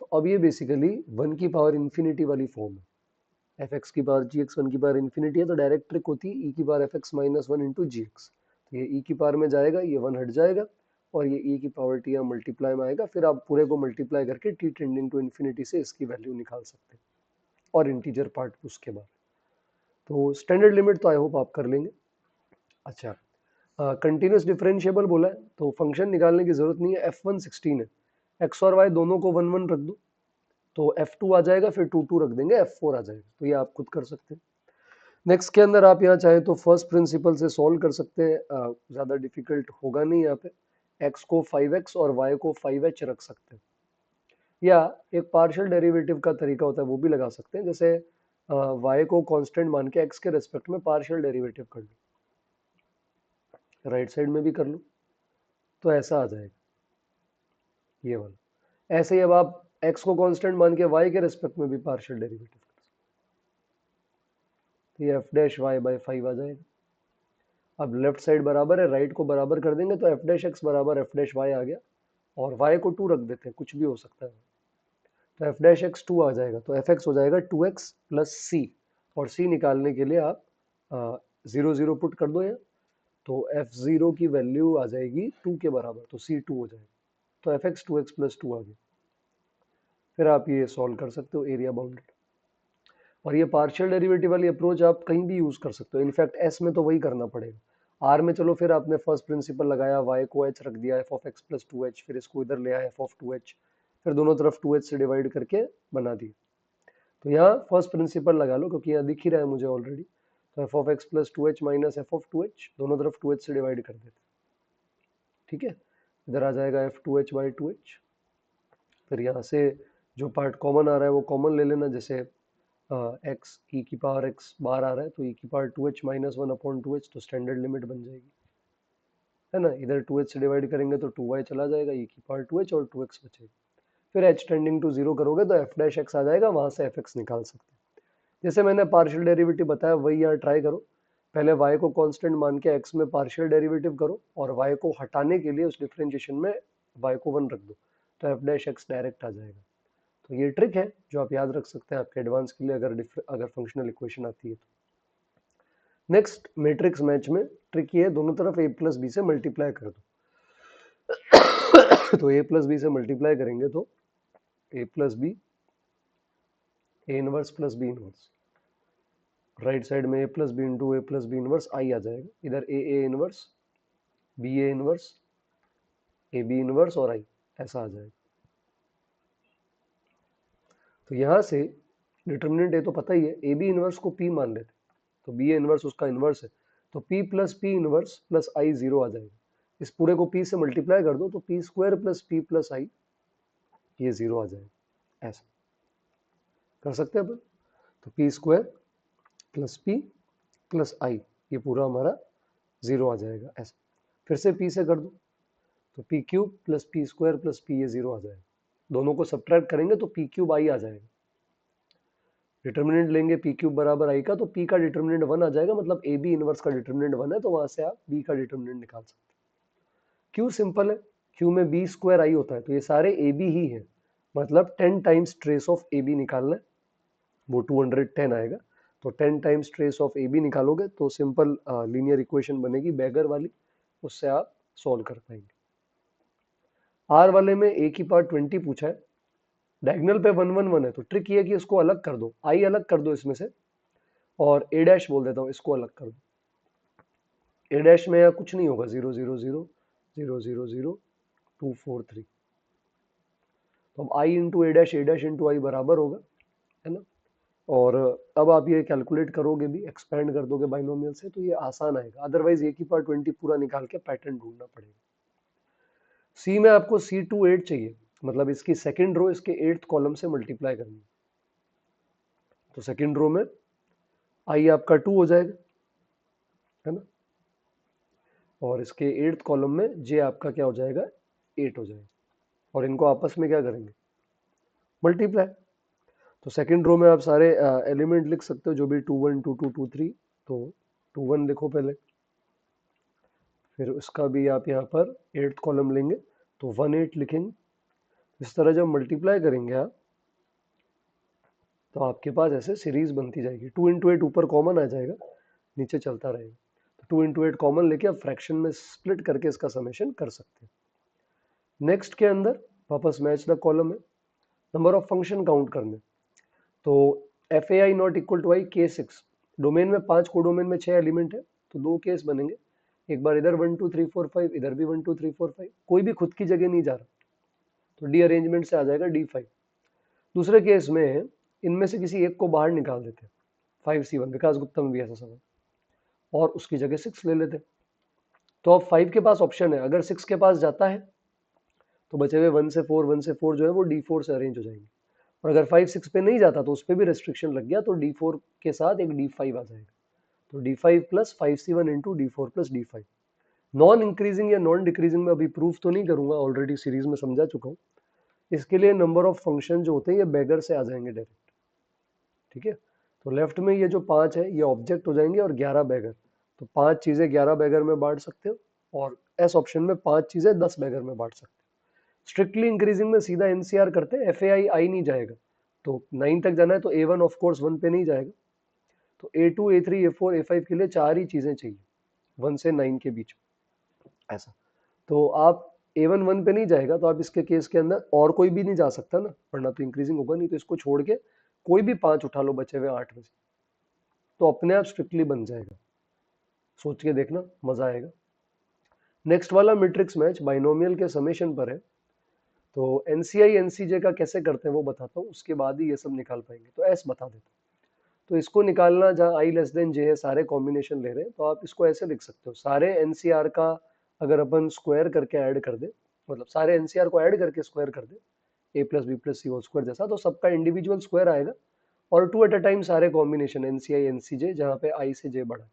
तो अब ये बेसिकली 1 की पावर इन्फिनिटी वाली फॉर्म है, एफ एक्स की पावर जी एक्स 1 की पावर इन्फिनिटी है, तो डायरेक्ट ट्रिक होती है ई की power f x minus one into g x, तो ये ई की पावर में जाएगा, ये 1 हट जाएगा और ये ई की पावर टी यहाँ मल्टीप्लाई में आएगा, फिर आप पूरे को मल्टीप्लाई करके टी टेंडिंग टू इन्फिनिटी से इसकी वैल्यू निकाल सकते हैं और इंटीजर पार्ट उसके बाद। तो स्टैंडर्ड लिमिट तो आई होप आप कर लेंगे। अच्छा, कंटिन्यूस डिफरेंशिएबल बोला है, तो फंक्शन निकालने की जरूरत नहीं है, f1 16 है, x और y दोनों को 1 1 रख दो, तो f2 आ जाएगा, फिर 2 2 रख देंगे, f4 आ जाएगा, तो ये आप खुद कर सकते हैं। नेक्स्ट के अंदर आप यहाँ चाहे तो फर्स्ट प्रिंसिपल से सॉल्व कर सकते हैं, ज़्यादा डिफिकल्ट होगा नहीं यहाँ पे, x को 5x और y को 5h रख सकते हैं, या एक पार्शियल डेरिवेटिव का तरीका होता है वो भी लगा सकते हैं, जैसे y को कांस्टेंट मान के x के रेस्पेक्ट में पार्शियल डेरिवेटिव कर लो, राइट साइड में भी कर लो, तो ऐसा आ जाएगा ये वाला। ऐसे ही अब आप x को कांस्टेंट मान के y के रेस्पेक्ट में भी पार्शियल डेरिवेटिव कर सकते, तो ये f डैश y बाई 5 आ जाएगा। अब लेफ्ट साइड बराबर है, राइट को बराबर कर देंगे, तो f डैश x बराबर f डैश y आ गया, और y को 2 रख देते हैं, कुछ भी हो सकता है, तो f डैश x 2 आ जाएगा, तो fx हो जाएगा 2x प्लस c, और c निकालने के लिए आप 0 0 पुट कर दो, या तो f0 की वैल्यू आ जाएगी 2 के बराबर, तो c 2 हो जाएगा, तो fx 2x प्लस 2 आ गया। फिर आप ये सॉल्व कर सकते हो एरिया बाउंडेड, और ये पार्शियल डेरिवेटिव वाली अप्रोच आप कहीं भी यूज कर सकते हो, इनफैक्ट एस में तो वही करना पड़ेगा। आर में चलो फिर आपने फर्स्ट प्रिंसिपल लगाया, वाई को एच रख दिया, F of x plus two H, फिर इसको इधर ले आया एफ ऑफ टू एच, फिर दोनों तरफ टू एच से डिवाइड करके बना दिया। तो यहाँ फर्स्ट प्रिंसिपल लगा लो, क्योंकि यहाँ दिख ही रहा है मुझे ऑलरेडी, तो f of x plus two h minus f of two h, दोनों तरफ टू एच से डिवाइड कर देते, ठीक है, इधर आ जाएगा F two H by two H, फिर यहाँ से जो पार्ट कॉमन आ रहा है वो कॉमन ले लेना, जैसे एक्स ई की पावर एक्स बाहर आ रहा है, तो ई की power two h minus one upon two h, तो स्टैंडर्ड लिमिट बन जाएगी, है ना, इधर टू एच से डिवाइड करेंगे तो टू वाई चला जाएगा, ई की पावर टू एच और टू एक्स बचेगा, फिर एच टेंडिंग टू जीरो करोगे तो एफ डैश एक्स आ जाएगा, वहां से एफ एक्स निकाल सकते हैं। जैसे मैंने पार्शियल डेरिवेटिव बताया वही यहाँ ट्राई करो, पहले y को कांस्टेंट मान के x में पार्शियल डेरिवेटिव करो, और y को हटाने के लिए उस डिफरेंशिएशन में y को 1 रख दो, तो एफ डैश एक्स डायरेक्ट आ जाएगा। तो ये ट्रिक है जो आप याद रख सकते हैं आपके एडवांस के लिए, अगर फंक्शनल इक्वेशन आती है तो। नेक्स्ट मैट्रिक्स मैच में ट्रिक ये है, दोनों तरफ a प्लस बी से मल्टीप्लाई कर दो तो a प्लस बी से मल्टीप्लाई करेंगे तो a plus B, A inverse plus B inverse, right side में a plus B into A plus B inverse I आ जाएगा, इधर A inverse, B A inverse, A B inverse और I ऐसा आ जाएगा। तो यहाँ से डिटर्मिनेंट ए तो पता ही है, ए बी इनवर्स को p मान लेते, तो बी ए इनवर्स उसका इनवर्स है, तो p plus P inverse plus I zero आ जाएगा, इस पूरे को p से मल्टीप्लाई कर दो, तो p square plus P plus I ये 0 आ जाएगा। ऐसा कर सकते हैं अपन। तो P square plus P plus I, ये पूरा हमारा 0 आ जाएगा। ऐसा फिर से पी से कर दो, तो P cube plus P square plus P, ये 0 आ जाएगा। दोनों को सब्ट्रैक्ट करेंगे तो पी क्यूब आई आ जाएगा। डिटर्मिनेंट लेंगे पी क्यूब बराबर आई का, तो पी का डिटर्मिनेंट 1 आ जाएगा, मतलब ए बी इनवर्स का डिटर्मिनेंट 1 है, तो वहां से आप बी का डिटर्मिनेंट निकाल सकते हैं। क्यू सिंपल है, क्यू में बी स्क्वायर आई होता है, तो ये सारे ए बी ही है, मतलब 10 times trace of A B निकालना है, वो 210 आएगा। तो 10 times trace of A B निकालोगे तो सिंपल लीनियर इक्वेशन बनेगी बैगर वाली, उससे आप सॉल्व कर पाएंगे। आर वाले में ए की पावर 20 पूछा है, डायगोनल पे 1 1 1 है, तो ट्रिक ये है कि इसको अलग कर दो, आई अलग कर दो इसमें से, और ए डैश बोल देता हूँ, इसको अलग कर दो। ए डैश में यहाँ कुछ नहीं होगा, 0 0 0 0 0 0 2 4 3, तो अब आई इंटू ए डैश इंटू आई बराबर होगा, है ना। और अब आप ये कैलकुलेट करोगे भी, एक्सपेंड कर दोगे बाइनोमियल से, तो ये आसान आएगा। अदरवाइज ए की पावर 20 पूरा निकाल के पैटर्न ढूंढना पड़ेगा। सी में आपको C2 8 चाहिए, मतलब इसकी सेकंड रो इसके 8th कॉलम से मल्टीप्लाई करनी है। तो सेकंड रो में आई आपका 2 हो जाएगा, है ना, और इसके 8th कॉलम में जे आपका क्या हो जाएगा, 8 हो जाएगा, और इनको आपस में क्या करेंगे, मल्टीप्लाई। तो सेकंड रो में आप सारे एलिमेंट लिख सकते हो, जो भी 2 1 2 2 2 3, तो 2 1 लिखो पहले, फिर उसका भी आप यहाँ पर 8th कॉलम लेंगे तो 1 8 लिखेंगे। इस तरह जब मल्टीप्लाई करेंगे आप, तो आपके पास ऐसे सीरीज बनती जाएगी। 2 इंटू 8 ऊपर कॉमन आ जाएगा, नीचे चलता रहेगा, तो 2 इंटू 8 कॉमन लेके आप फ्रैक्शन में स्प्लिट करके इसका समेशन कर सकते हैं। नेक्स्ट के अंदर वापस मैच द कॉलम है, नंबर ऑफ फंक्शन काउंट करने, तो f a i not equal to i case 6, domain में 5 को डोमेन में 6 एलिमेंट है, तो 2 केस बनेंगे, एक बार इधर 1 2 3 4 5, इधर भी 1 2 3 4 5, कोई भी खुद की जगह नहीं जा रहा, तो डी अरेंजमेंट से आ जाएगा D5। दूसरे केस में इनमें से किसी एक को बाहर निकाल देते हैं, 5C1, विकास गुप्ता में भी ऐसा सवाल, और उसकी जगह 6 ले लेते हैं। तो अब 5 के पास ऑप्शन है, अगर 6 के पास जाता है तो बचे हुए 1 से 4 जो है वो D4 से अरेंज हो जाएंगे, और अगर 5 6 पे नहीं जाता तो उस पर भी रेस्ट्रिक्शन लग गया, तो D4 के साथ एक D5 आ जाएगा, तो D5 plus 5C1 into D4 plus D5। Non increasing या नॉन डिक्रीजिंग में अभी प्रूफ तो नहीं करूंगा, ऑलरेडी सीरीज में समझा चुका हूँ। इसके लिए नंबर ऑफ फंक्शन जो होते हैं ये बैगर से आ जाएंगे डायरेक्ट, ठीक है। तो लेफ्ट में ये जो 5 है ये ऑब्जेक्ट हो जाएंगे, और 11 बैगर, तो 5 चीजें 11 बैगर में बांट सकते हो, और एस ऑप्शन में 5 चीजें 10 बैगर में बांट सकते हो। स्ट्रिक्टली इंक्रीजिंग में सीधा एनसीआर करते हैं, एफ आई नहीं जाएगा, तो 9 तक जाना है तो A1 ऑफ कोर्स 1 पे नहीं जाएगा, तो A2 A3 A4 A5 के लिए 4 ही चीजें चाहिए 1 से 9 के बीच में, ऐसा। तो आप A1 1 पे नहीं जाएगा, तो आप इसके केस के अंदर और कोई भी नहीं जा सकता ना, वरना तो इंक्रीजिंग होगा नहीं, तो इसको छोड़ के कोई भी 5 उठा लो बचे हुए 8 में से, तो अपने आप स्ट्रिक्टली बन जाएगा। सोच के देखना, मजा आएगा। नेक्स्ट वाला मैट्रिक्स मैच बाइनोमियल के समेशन पर है, तो एनसीआई एनसीजे का कैसे करते हैं वो बताता हूँ, उसके बाद ही ये सब निकाल पाएंगे। तो एस बता देता हूँ, तो इसको निकालना, जहाँ आई लेस देन जे है, सारे कॉम्बिनेशन ले रहे हैं, तो आप इसको ऐसे लिख सकते हो, सारे एनसीआर का अगर अपन स्क्वायर करके ऐड कर दे, मतलब सारे एनसीआर को ऐड करके स्क्वायर कर दे, ए प्लस बी प्लस सी होल स्क्वायर जैसा, तो सबका इंडिविजुअल स्क्वायर आएगा, और 2 एट अ टाइम सारे कॉम्बिनेशन एनसीआई एनसीजे, जहाँ पे आई से जे बढ़ा,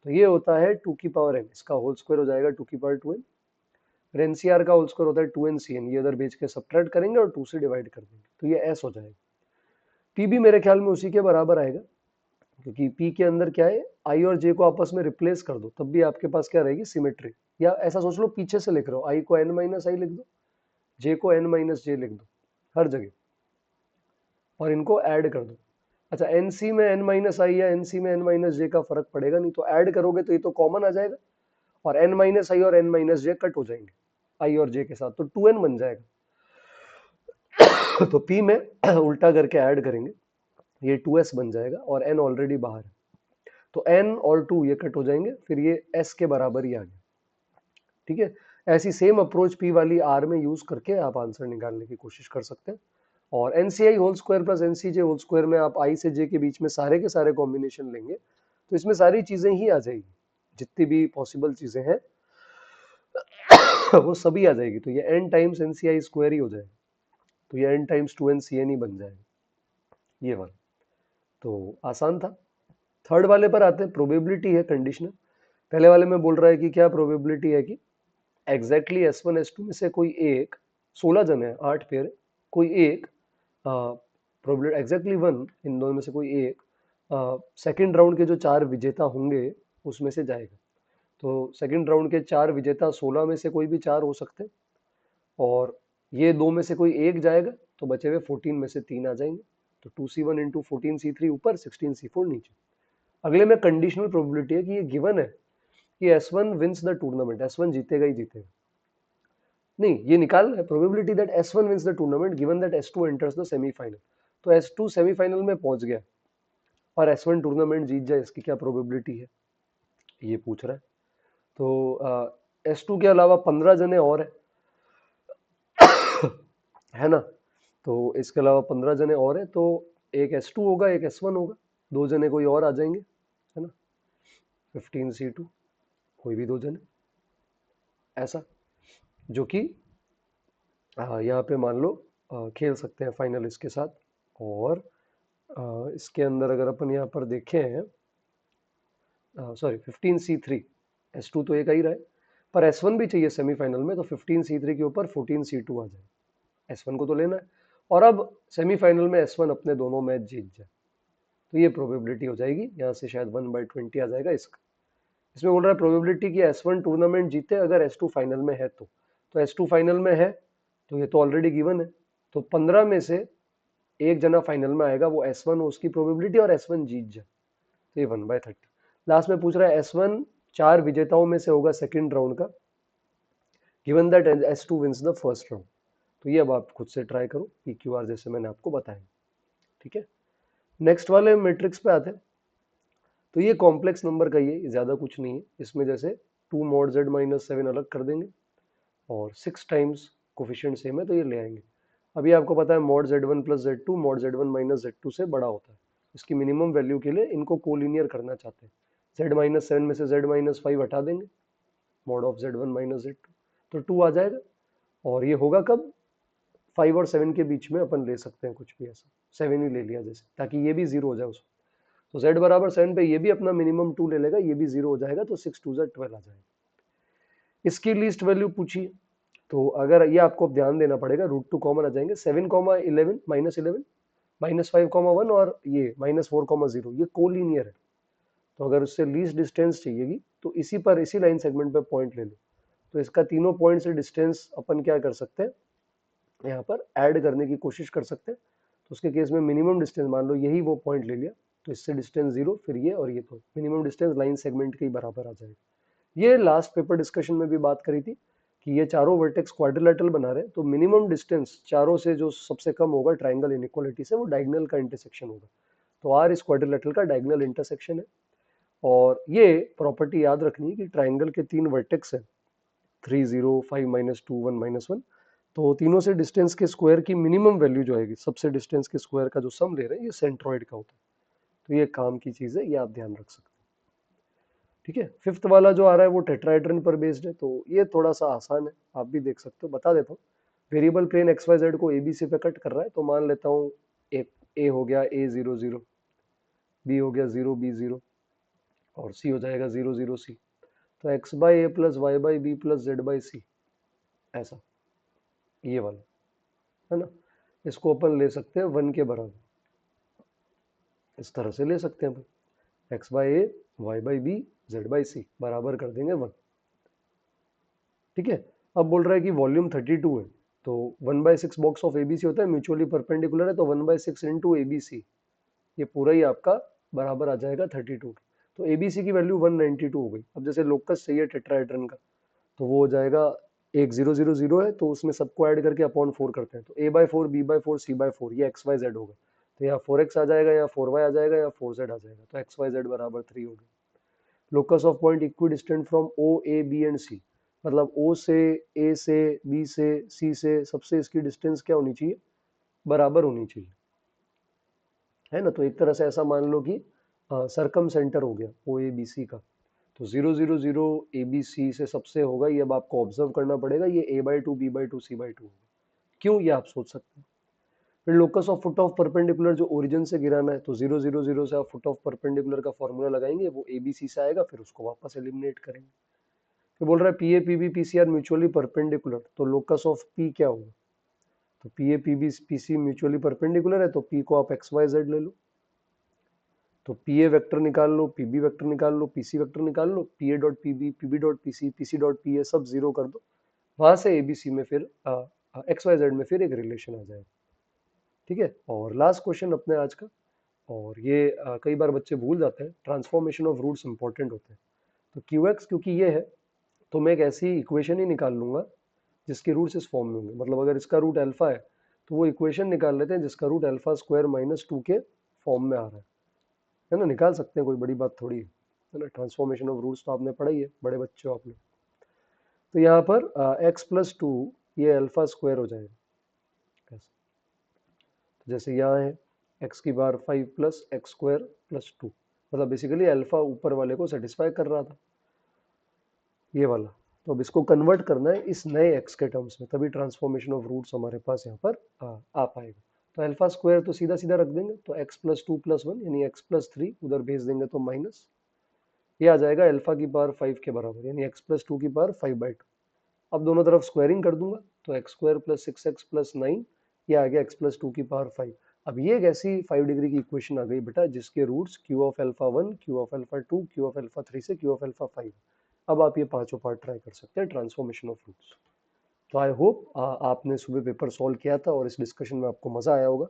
तो ये होता है 2 की पावर n, इसका होल स्क्वायर हो जाएगा 2 की पावर 2n, फिर एनसीआर का होल स्क्वायर होता है 2n ये उधर भेज के सब्ट्रैक्ट करेंगे और 2 से डिवाइड कर देंगे, तो ये s हो जाएगा। p भी मेरे ख्याल में उसी के बराबर आएगा, क्योंकि p के अंदर क्या है, i और j को आपस में रिप्लेस कर दो, तब भी आपके पास क्या रहेगी, सिमेट्री। या ऐसा सोच लो, पीछे से लिख रहे हो, i को n माइनस आई लिख दो, j को n माइनस जे लिख दो हर जगह, और इनको ऐड कर दो। अच्छा, एनसी में n माइनस आई या एनसी में n माइनस जे का फर्क पड़ेगा नहीं, तो ऐड करोगे तो ये तो कॉमन आ जाएगा, और n माइनस आई और n माइनस जे कट हो जाएंगे आई और जे के साथ, तो 2n बन जाएगा। तो p में उल्टा करके ऐड करेंगे, ये 2s बन जाएगा, और n ऑलरेडी बाहर है, तो n और 2 ये कट हो जाएंगे, फिर ये s के बराबर ही आ गया, ठीक है। ऐसी सेम अप्रोच p वाली r में यूज करके आप आंसर निकालने की कोशिश कर सकते हैं। और NCI whole square plus NCJ whole square में आप i से j के बीच में सारे के सारे कॉम्बिनेशन लेंगे, तो इसमें सारी चीजें ही आ जाएगी, जितनी भी पॉसिबल चीजें हैं वो सभी आ जाएगी, तो ये n टाइम्स एनसीआई स्क्वायर ही हो जाएगा। तो ये n टाइम्स 2n Cn ही बन जाएगा, ये वाला। तो आसान था। थर्ड वाले पर आते हैं, प्रोबेबिलिटी है कंडीशनल। पहले वाले में बोल रहा है कि क्या प्रोबेबिलिटी है कि एग्जैक्टली S1 S2 में से कोई एक, 16 जन है, 8 पेयर है, कोई एक प्रोबेबिलिटी एग्जैक्टली वन, इन दोनों में से कोई एक सेकंड राउंड के जो 4 विजेता होंगे उसमें से जाएगा। तो सेकंड राउंड के 4 विजेता 16 में से कोई भी 4 हो सकते हैं, और ये दो में से कोई एक जाएगा, तो बचे हुए 14 में से 3 आ जाएंगे। तो 2C1 इंटू 14C3 ऊपर, 16C4 नीचे। अगले में कंडीशनल प्रोबेबिलिटी है कि ये गिवन है कि S1 wins the tournament, S1 जीतेगा ही जीतेगा। नहीं, ये निकालना है probability that S1 wins the tournament given that S2 enters the semifinal. तो S2 सेमीफाइनल में पहुंच गया और S1 टूर्नामेंट जीत जाए, इसकी क्या प्रोबेबिलिटी है, ये पूछ रहा है। तो S2 के अलावा 15 जने और है ना, तो इसके अलावा 15 जने और है, तो एक S2 होगा, एक S1 होगा, 2 जने कोई और आ जाएंगे, है ना, 15C2, कोई भी 2 जने ऐसा, जो कि यहाँ पे मान लो खेल सकते हैं फाइनल इसके साथ। और इसके अंदर अगर अपन यहाँ पर देखें, सॉरी 15C3, S2 तो एक ही रहा है, पर S1 भी चाहिए सेमीफाइनल में, तो 15C3 के ऊपर 14C2 आ जाए, S1 को तो लेना है। और अब सेमीफाइनल में S1 अपने दोनों मैच जीत जाए, तो ये प्रोबेबिलिटी हो जाएगी, यहाँ से शायद 1/20 आ जाएगा इसका। इसमें बोल रहा है प्रोबेबिलिटी कि S1 टूर्नामेंट जीते अगर S2 फाइनल में है तो S2 फाइनल में है, तो ये तो ऑलरेडी गिवन है, तो 15 में से एक जना फाइनल में आएगा, वो S1 हो उसकी प्रोबेबिलिटी, और S1 जीत जाए, तो ये 1/30। लास्ट में पूछ रहा है S1 4 विजेताओं में से होगा सेकंड राउंड का, given that S2 wins the first round. तो ये अब आप खुद से ट्राई करो, PQR जैसे मैंने आपको बताया, ठीक है। नेक्स्ट वाले मैट्रिक्स पे आते हैं। तो ये कॉम्प्लेक्स नंबर का, ये ज्यादा कुछ नहीं है, इसमें जैसे 2 mod z माइनस 7 अलग कर देंगे और 6 टाइम्स कोफिशिएंट सेम है, तो ये ले आएंगे। अभी आपको पता है mod z1 plus z2 mod z1 minus z2 से बड़ा होता है, इसकी मिनिमम वैल्यू के लिए इनको कोलिनियर करना चाहते हैं। z माइनस 7 में से z माइनस 5 हटा देंगे, mod of z1 minus z2, तो 2 आ जाएगा। और ये होगा कब, 5 और 7 के बीच में अपन ले सकते हैं कुछ भी ऐसा, 7 ही ले लिया जैसे, ताकि ये भी जीरो हो जाए उसमें। तो z बराबर 7 पे ये भी अपना मिनिमम 2 ले लेगा, ये भी जीरो हो जाएगा, तो 6 2 12 आ जाएगा। इसकी लीस्ट वैल्यू पूछिए, तो अगर ये आपको ध्यान देना पड़ेगा, √2 कॉमन आ जाएंगे, 7, 11 -11 -5, 1 और ये -4, 0, ये कोलिनियर है। तो अगर उससे लीस्ट डिस्टेंस चाहिएगी तो इसी पर, इसी लाइन सेगमेंट पे पॉइंट ले लो, तो इसका तीनों पॉइंट से डिस्टेंस अपन क्या कर सकते हैं, यहाँ पर ऐड करने की कोशिश कर सकते हैं। तो उसके केस में मिनिमम डिस्टेंस मान लो यही वो पॉइंट ले लिया, तो इससे डिस्टेंस 0, फिर ये और ये, तो मिनिमम डिस्टेंस लाइन सेगमेंट के ही बराबर आ जाएगा। ये लास्ट पेपर डिस्कशन में भी बात करी थी कि ये चारों वर्टेक्स क्वाड्रिलेटरल बना रहे हैं, तो मिनिमम डिस्टेंस चारों से जो सबसे कम होगा ट्राइंगल इनइक्वालिटी से, वो डायगोनल का इंटरसेक्शन होगा। तो आर इस क्वाड्रिलेटरल का डायगोनल इंटरसेक्शन है। और ये प्रॉपर्टी याद रखनी है कि ट्राइंगल के 3 वर्टेक्स है, 3 0 5 -2 1 -1, तो तीनों से डिस्टेंस के स्क्वायर की मिनिमम वैल्यू जो आएगी, सबसे डिस्टेंस के स्क्वायर का जो सम ले रहे हैं, ये सेंट्रॉइड का होता है। तो ये काम की चीज है, ये आप ध्यान रख सकते हैं, ठीक है। फिफ्थ वाला जो आ रहा है वो टेट्राहेड्रन पर बेस्ड है, तो ये थोड़ा सा आसान है, आप भी देख सकते हो, बता देता हूँ। वेरिएबल प्लेन XYZ को ABC पे कट कर रहा है, तो मान लेता हूँ एक A हो गया A00, B हो गया 0B0, और C हो जाएगा 00C। तो x/a plus y/b plus z/c, ऐसा, ये वाला, है ना। इसको अपन ले सकते हैं 1 के बराबर, इस तरह से ले सकते हैं अपन, x/a y/b z/c बराबर कर देंगे 1, ठीक है। अब बोल रहा है कि वॉल्यूम 32 है, तो 1/6 बॉक्स ऑफ ABC होता है, म्यूचुअली परपेंडिकुलर है, तो 1/6 इंटू ABC, ये पूरा ही आपका बराबर आ जाएगा 32 के। तो ABC की वैल्यू 192 हो गई। अब जैसे लोकस चाहिए टेट्राहेड्रन का, तो वो हो जाएगा, एक 0 0 0 है, तो उसमें सबको ऐड करके अपॉन 4 करते हैं, तो A/4 B/4 C/4, ये XYZ होगा, तो यहाँ 4x आ जाएगा, यहाँ 4y आ जाएगा, यहाँ 4z आ जाएगा, तो XYZ बराबर 3 हो गया। Locus of point equi distant from O A B and C, मतलब O से, A से, B से, C से, सबसे इसकी डिस्टेंस क्या होनी चाहिए, बराबर होनी चाहिए, है ना। तो एक तरह से ऐसा मान लो कि सरकम सेंटर हो गया OABC का, तो 0 0 0 ABC से सबसे होगा, ये अब आपको ऑब्जर्व करना पड़ेगा, ये A/2 B/2 C/2 होगा। क्यों, ये आप सोच सकते हैं। फिर locus of foot of perpendicular जो ओरिजिन से गिराना है तो 0 0 0 से आप फुट ऑफ परपेंडिकुलर का फॉर्मूला लगाएंगे, वो ABC से आएगा, फिर उसको वापस एलिमिनेट करेंगे। फिर बोल रहा है PA PB PC are mutually perpendicular, तो लोकस ऑफ P क्या होगा? तो PA PB PC mutually perpendicular है, तो P को आप XYZ ले लो, तो PA वेक्टर निकाल लो, PB वेक्टर निकाल लो, PC वेक्टर निकाल लो, PA dot PB, PB dot PC, PC dot PA सब जीरो कर दो, वहां से ABC में फिर XYZ में फिर एक रिलेशन आ जाएगा। ठीक है, और लास्ट क्वेश्चन अपने आज का, और ये कई बार बच्चे भूल जाते हैं, ट्रांसफॉर्मेशन ऑफ रूट्स इंपॉर्टेंट होते हैं। तो QX क्योंकि ये है, तो मैं एक ऐसी इक्वेशन ही निकाल लूंगा जिसके रूट्स इस फॉर्म में होंगे। मतलब अगर इसका रूट अल्फा है तो वो इक्वेशन निकाल लेते हैं जिसका रूट अल्फा स्क्वायर माइनस 2 के फॉर्म में आ रहा है ना, निकाल सकते हैं, कोई बड़ी बात थोड़ी है ना। ट्रांसफॉर्मेशन ऑफ रूट्स तो आपने पढ़ा ही है, बड़े बच्चे हो आप लोग। तो यहाँ पर एक्स प्लस टू ये अल्फा स्क्वायर हो जाएगा कैसे, तो जैसे यहाँ है एक्स की बार 5 प्लस एक्स स्क्वायर प्लस 2, मतलब बेसिकली अल्फा ऊपर वाले को सेटिस्फाई कर रहा था, ये वाला। तो अब इसको कन्वर्ट करना है इस नए एक्स के टर्म्स में, तभी ट्रांसफॉर्मेशन ऑफ रूट्स हमारे पास यहाँ पर आ पाएगा। तो अल्फा स्क्वायर तो सीधा सीधा रख देंगे, तो एक्स प्लस 2 प्लस 1 यानी एक्स प्लस 3 उधर भेज देंगे तो माइनस, ये आ जाएगा अल्फा की पावर 5 के बराबर, यानी एक्स प्लस 2 की पावर 5/2। अब दोनों तरफ स्क्वायरिंग कर दूंगा, तो x square plus 6x plus 9, ये आ गया एक्स प्लस 2 की पावर 5। अब ये एक ऐसी 5 डिग्री की इक्वेशन आ गई बेटा जिसके roots q of alpha 1, q of alpha 2, q of alpha 3 से क्यू ऑफ अल्फा 5। अब आप ये पांचों पार्ट ट्राई कर सकते हैं ट्रांसफॉर्मेशन ऑफ रूट्स। तो आई होप आपने सुबह पेपर सॉल्व किया था और इस डिस्कशन में आपको मजा आया होगा।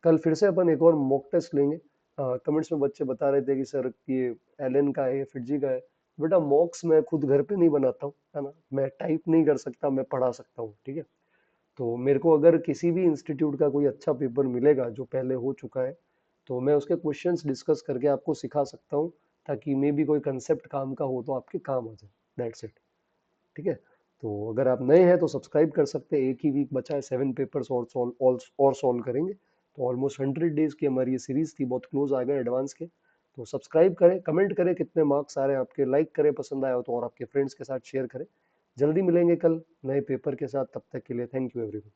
कल फिर से अपन एक और मॉक टेस्ट लेंगे। कमेंट्स में बच्चे बता रहे थे कि सर ये एलन का है, फिटजी का है। बेटा मॉक्स मैं खुद घर पे नहीं बनाता हूँ, है ना, मैं टाइप नहीं कर सकता, मैं पढ़ा सकता हूँ, ठीक है। तो मेरे को अगर किसी भी इंस्टीट्यूट का कोई अच्छा पेपर मिलेगा जो पहले हो चुका है, तो मैं उसके क्वेश्चंस डिस्कस करके आपको सिखा सकता हूँ, ताकि मे भी कोई कंसेप्ट काम का हो तो आपके काम आ जाए, दैट्स इट। ठीक है, तो अगर आप नए हैं तो सब्सक्राइब कर सकते हैं, एक ही वीक बचा है, 7 पेपर्स और सॉल्व करेंगे। तो ऑलमोस्ट 100 डेज की हमारी ये सीरीज थी, बहुत क्लोज आ गए एडवांस के। तो सब्सक्राइब करें, कमेंट करें कितने मार्क्स आ रहे हैं आपके, लाइक करें पसंद आया हो तो, और आपके फ्रेंड्स के साथ शेयर करें। जल्दी मिलेंगे कल नए पेपर के साथ, तब तक के लिए थैंक यू एवरीवन।